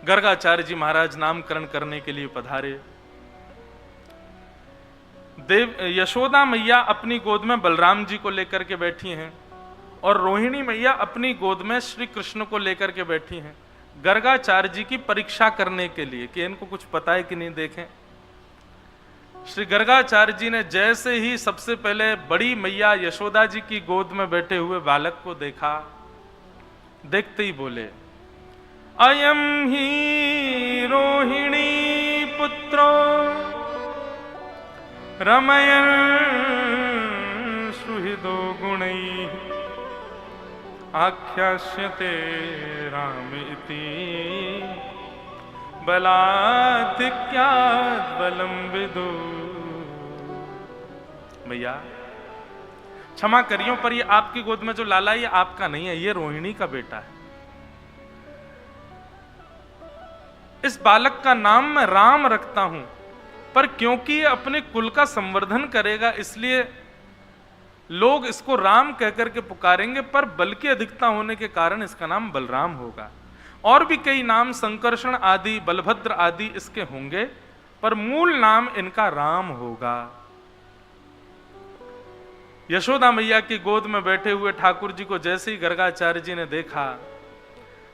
गर्गाचार्य जी महाराज नामकरण करने के लिए पधारे। यशोदा मैया अपनी गोद में बलराम जी को लेकर के बैठी हैं और रोहिणी मैया अपनी गोद में श्री कृष्ण को लेकर के बैठी हैं, गर्गाचार्य जी की परीक्षा करने के लिए कि इनको कुछ पता है कि नहीं। देखें, श्री गर्गाचार्य जी ने जैसे ही सबसे पहले बड़ी मैया यशोदा जी की गोद में बैठे हुए बालक को देखा, देखते ही बोले, अयम ही रोहिणी पुत्रो रमयन् सुहृदो गुणैः आख्यास्यते राम इति बलाधिक्यात् बलं विदु। भैया क्षमा करियो, पर ये आपकी गोद में जो लाला ये आपका नहीं है, ये रोहिणी का बेटा है। इस बालक का नाम मैं राम रखता हूं, पर क्योंकि ये अपने कुल का संवर्धन करेगा इसलिए लोग इसको राम कहकर के पुकारेंगे, पर बल की अधिकता होने के कारण इसका नाम बलराम होगा। और भी कई नाम संकर्षण आदि, बलभद्र आदि इसके होंगे, पर मूल नाम इनका राम होगा। यशोदा मैया की गोद में बैठे हुए ठाकुर जी को जैसे ही गर्गाचार्य जी ने देखा,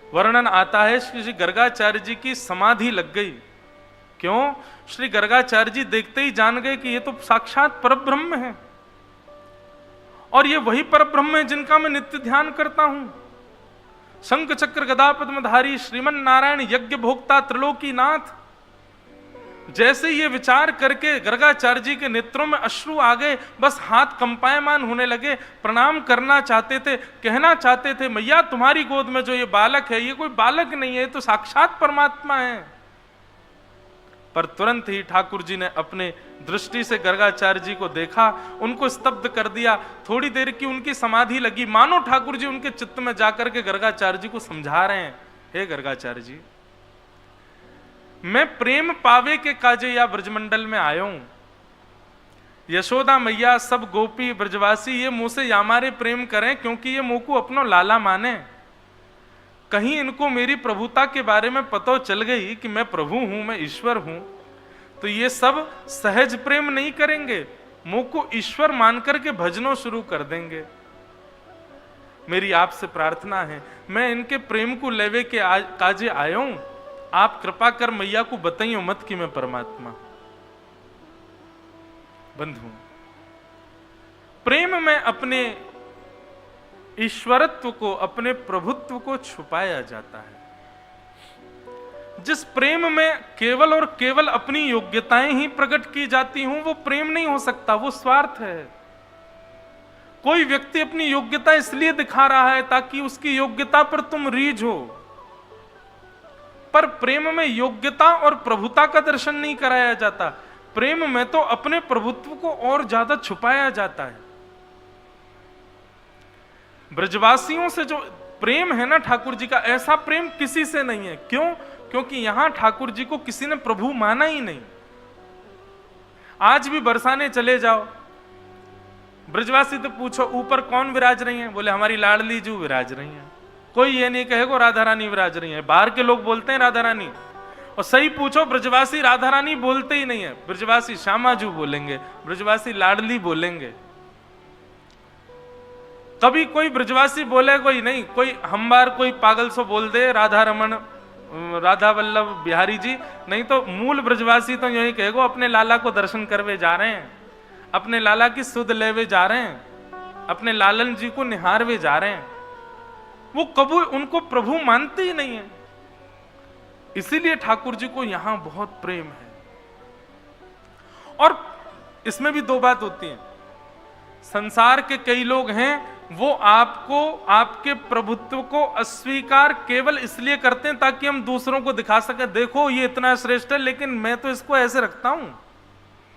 वर्णन आता है श्री गर्गाचार्य जी की समाधि लग गई। क्यों? श्री गर्गाचार्य जी देखते ही जान गए कि ये तो साक्षात परब्रह्म है, और ये वही परब्रह्म है जिनका मैं नित्य ध्यान करता हूं। शंख चक्र गदा पद्मधारी श्रीमन नारायण यज्ञ भोक्ता त्रिलोकी नाथ। जैसे ये विचार करके गर्गाचार्य जी के नेत्रों में अश्रु आ गए, बस हाथ कंपायमान होने लगे, प्रणाम करना चाहते थे, कहना चाहते थे, मैया तुम्हारी गोद में जो ये बालक है ये कोई बालक नहीं है, तो साक्षात परमात्मा है। पर तुरंत ही ठाकुर जी ने अपने दृष्टि से गर्गाचार्य जी को देखा, उनको स्तब्ध कर दिया। थोड़ी देर की उनकी समाधि लगी, मानो ठाकुर जी उनके चित्त में जाकर के गर्गाचार्य जी को समझा रहे हैं, हे गर्गाचार्य जी, मैं प्रेम पावे के काजे या ब्रजमंडल में आया हूं। यशोदा मैया सब गोपी ब्रजवासी ये मुंह से यामारे प्रेम करें, क्योंकि ये मुंह को अपनो लाला माने। कहीं इनको मेरी प्रभुता के बारे में पता चल गई कि मैं प्रभु हूं, मैं ईश्वर हूं, तो ये सब सहज प्रेम नहीं करेंगे, मुंह को ईश्वर मान करके भजनों शुरू कर देंगे। मेरी आपसे प्रार्थना है, मैं इनके प्रेम को लेवे के काजे आया हूं, आप कृपा कर मैया को बताइयो मत कि मैं परमात्मा। बंधु, प्रेम में अपने ईश्वरत्व को, अपने प्रभुत्व को छुपाया जाता है। जिस प्रेम में केवल और केवल अपनी योग्यताएं ही प्रकट की जाती हूं, वो प्रेम नहीं हो सकता, वो स्वार्थ है। कोई व्यक्ति अपनी योग्यता इसलिए दिखा रहा है ताकि उसकी योग्यता पर तुम रीझ हो, पर प्रेम में योग्यता और प्रभुता का दर्शन नहीं कराया जाता। प्रेम में तो अपने प्रभुत्व को और ज्यादा छुपाया जाता है। ब्रजवासियों से जो प्रेम है ना ठाकुर जी का, ऐसा प्रेम किसी से नहीं है। क्यों? क्योंकि यहां ठाकुर जी को किसी ने प्रभु माना ही नहीं। आज भी बरसाने चले जाओ, ब्रजवासी तो पूछो ऊपर कौन विराज रही है, बोले हमारी लाडली जू विराज रही है। कोई ये नहीं कहेगा राधा रानी विराज रही है। बाहर के लोग बोलते हैं राधा रानी, और सही पूछो ब्रजवासी राधा रानी बोलते ही नहीं है। ब्रजवासी श्यामाजू बोलेंगे, ब्रजवासी लाडली बोलेंगे। कभी कोई ब्रजवासी बोले कोई नहीं, कोई हम बार कोई पागल सो बोल दे राधा रमन, राधा वल्लभ बिहारी जी, नहीं तो मूल ब्रजवासी तो यही कहेगो अपने लाला को दर्शन करवे जा रहे हैं, अपने लाला की सुध लेवे जा रहे हैं, अपने लालन जी को निहारवे जा रहे हैं। वो कभी उनको प्रभु मानते ही नहीं है। इसीलिए ठाकुर जी को यहां बहुत प्रेम है। और इसमें भी दो बात होती है। संसार के कई लोग हैं, वो आपको, आपके प्रभुत्व को अस्वीकार केवल इसलिए करते हैं ताकि हम दूसरों को दिखा सके, देखो ये इतना श्रेष्ठ है लेकिन मैं तो इसको ऐसे रखता हूं।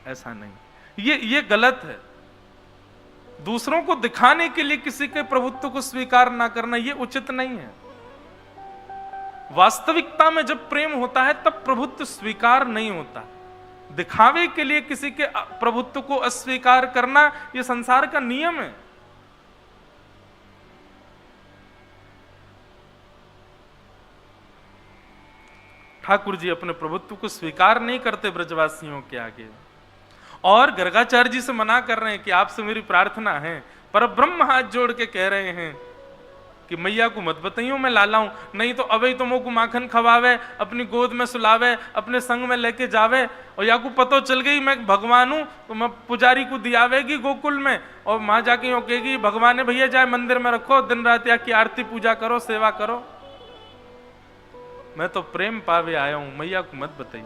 ऐसा नहीं, ये गलत है। दूसरों को दिखाने के लिए किसी के प्रभुत्व को स्वीकार ना करना ये उचित नहीं है। वास्तविकता में जब प्रेम होता है तब प्रभुत्व स्वीकार नहीं होता। दिखावे के लिए किसी के प्रभुत्व को अस्वीकार करना यह संसार का नियम है। ठाकुर जी अपने प्रभुत्व को स्वीकार नहीं करते ब्रजवासियों के आगे, और गर्गाचार्य जी से मना कर रहे हैं कि आपसे मेरी प्रार्थना है। पर ब्रह्म हाथ जोड़ के कह रहे हैं कि मैया को मत बताइयो मैं लाला हूं, नहीं तो अबे तो मोको माखन खवावे, अपनी गोद में सुलावे, अपने संग में लेके जावे, और या को पतो चल गई मैं भगवान हूं तो मैं पुजारी को दियावेगी गोकुल में, और माँ जाके यूं कहेगी भगवान ने भैया जाए मंदिर में रखो, दिन रात या की आरती पूजा करो, सेवा करो। मैं तो प्रेम पावे आया हूं, मैया को मत बताइए।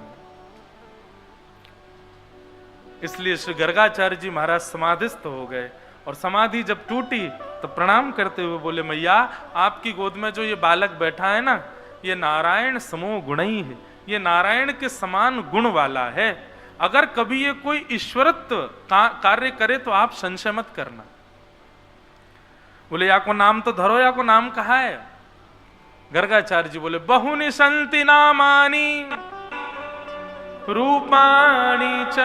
इसलिए श्री गर्गाचार्य जी महाराज समाधिस्थ हो गए, और समाधि जब टूटी तो प्रणाम करते हुए बोले मैया आपकी गोद में जो ये बालक बैठा है ना, ये नारायण समो गुणी है, ये नारायण के समान गुण वाला है। अगर कभी ये कोई ईश्वरत्व कार्य करे तो आप संशय मत करना। बोले या को नाम तो धरो, या को नाम कहा है? गर्गाचार्य जी बोले बहुनि संति नामानि रूपाणी च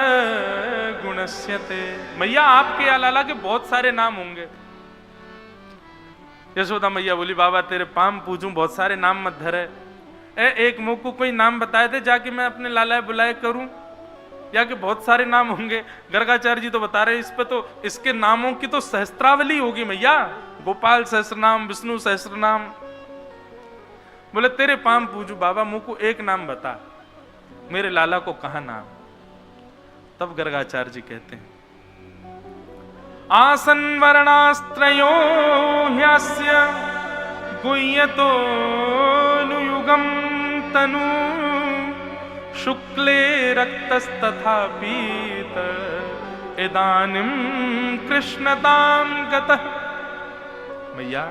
गुणस्यते। मैया आपके या लाला के बहुत सारे नाम होंगे। यशोदा मैया बोली बाबा तेरे पाम पूजूं, बहुत सारे नाम मत धरे। एक मुख को कोई नाम बताए थे जाके मैं अपने लाला बुलाए करूं, या कि बहुत सारे नाम होंगे। गर्गाचार्य जी तो बता रहे इस पे तो इसके नामों की तो सहस्त्रावली होगी मैया, गोपाल सहस्रनाम, विष्णु सहस्रनाम। बोले तेरे पाम पूजू बाबा, मुझ को एक नाम बता, मेरे लाला को कहा नाम। तब गर्गाचार्य जी कहते हैं आसन वर्णास्त्रयो ह्यस्य गुह्यतो नुयुगम तनु शुक्ले रक्तस्तथा पीत इदानीं कृष्णतां गतः। मैया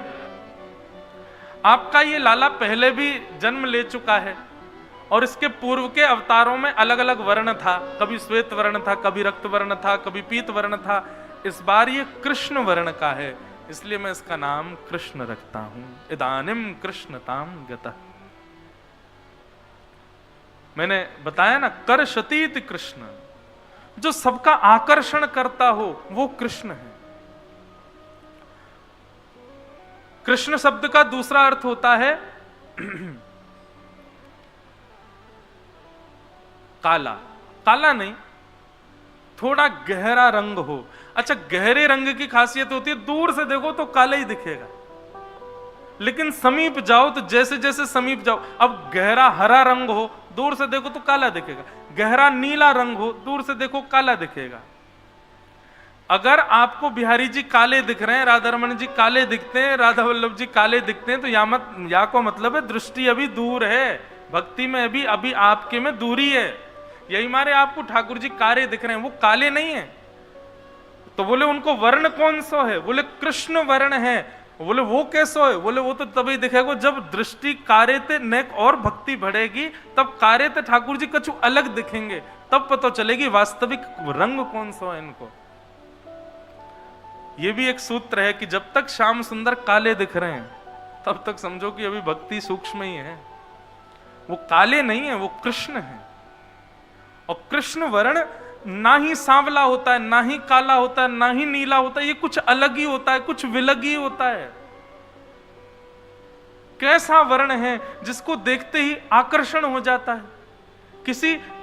आपका ये लाला पहले भी जन्म ले चुका है, और इसके पूर्व के अवतारों में अलग अलग वर्ण था, कभी श्वेत वर्ण था, कभी रक्त वर्ण था, कभी पीत वर्ण था। इस बार ये कृष्ण वर्ण का है, इसलिए मैं इसका नाम कृष्ण रखता हूं। इदानीम कृष्णताम गतः। मैंने बताया ना कर्षतीति कृष्ण, जो सबका आकर्षण करता हो वो कृष्ण है। कृष्ण शब्द का दूसरा अर्थ होता है काला। काला नहीं, थोड़ा गहरा रंग हो। अच्छा, गहरे रंग की खासियत होती है दूर से देखो तो काला ही दिखेगा, लेकिन समीप जाओ तो जैसे जैसे समीप जाओ, अब गहरा हरा रंग हो दूर से देखो तो काला दिखेगा, गहरा नीला रंग हो दूर से देखो काला दिखेगा। अगर आपको बिहारी जी काले दिख रहे हैं, राधा रमन जी काले दिखते हैं, राधा वल्लभ जी काले दिखते हैं, तो या को मतलब है दृष्टि अभी दूर है, भक्ति में अभी आपके में दूरी है। यही मारे आपको ठाकुर जी काले दिख रहे हैं, वो काले नहीं है। तो बोले उनको वर्ण कौन सा है? बोले कृष्ण वर्ण है। बोले वो कैसा है? बोले वो तो तभी दिखेगा जब दृष्टि कार्य ते नेक और भक्ति बढ़ेगी, तब कार्य ते ठाकुर जी कछु अलग दिखेंगे, तब पता चलेगी वास्तविक रंग कौन सा है इनको। ये भी एक सूत्र है कि जब तक श्याम सुंदर काले दिख रहे हैं तब तक समझो कि अभी भक्ति सूक्ष्म ही है। वो काले नहीं है, वो कृष्ण है। और कृष्ण वर्ण ना ही सांवला होता है, ना ही काला होता है, ना ही नीला होता है, ये कुछ अलग ही होता है, कुछ विलग ही होता है। कैसा वर्ण है जिसको देखते ही आकर्षण हो जाता है।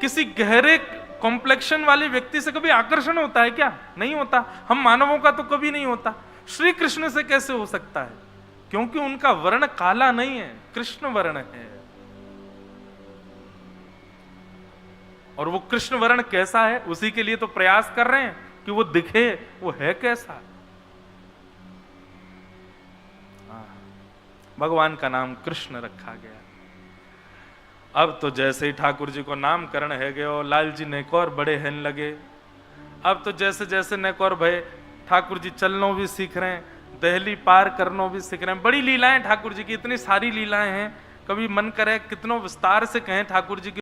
किसी गहरे कॉम्प्लेक्शन वाले व्यक्ति से कभी आकर्षण होता है क्या? नहीं होता। हम मानवों का तो कभी नहीं होता। श्री कृष्ण से कैसे हो सकता है? क्योंकि उनका वर्ण काला नहीं है, कृष्ण वर्ण है। और वो कृष्ण वर्ण कैसा है उसी के लिए तो प्रयास कर रहे हैं कि वो दिखे, वो है कैसा। भगवान का नाम कृष्ण रखा गया। अब तो जैसे ही ठाकुर जी को नामकरण है गए और लाल जी नेक और बड़े हेन लगे। अब तो जैसे जैसे नेक और भय, ठाकुर जी चलनो भी सीख रहे हैं, दहली पार करनो भी सीख रहे हैं। बड़ी लीलाएं ठाकुर जी की, इतनी सारी लीलाएं हैं, कभी मन करे कितनों विस्तार से कहें ठाकुर जी की।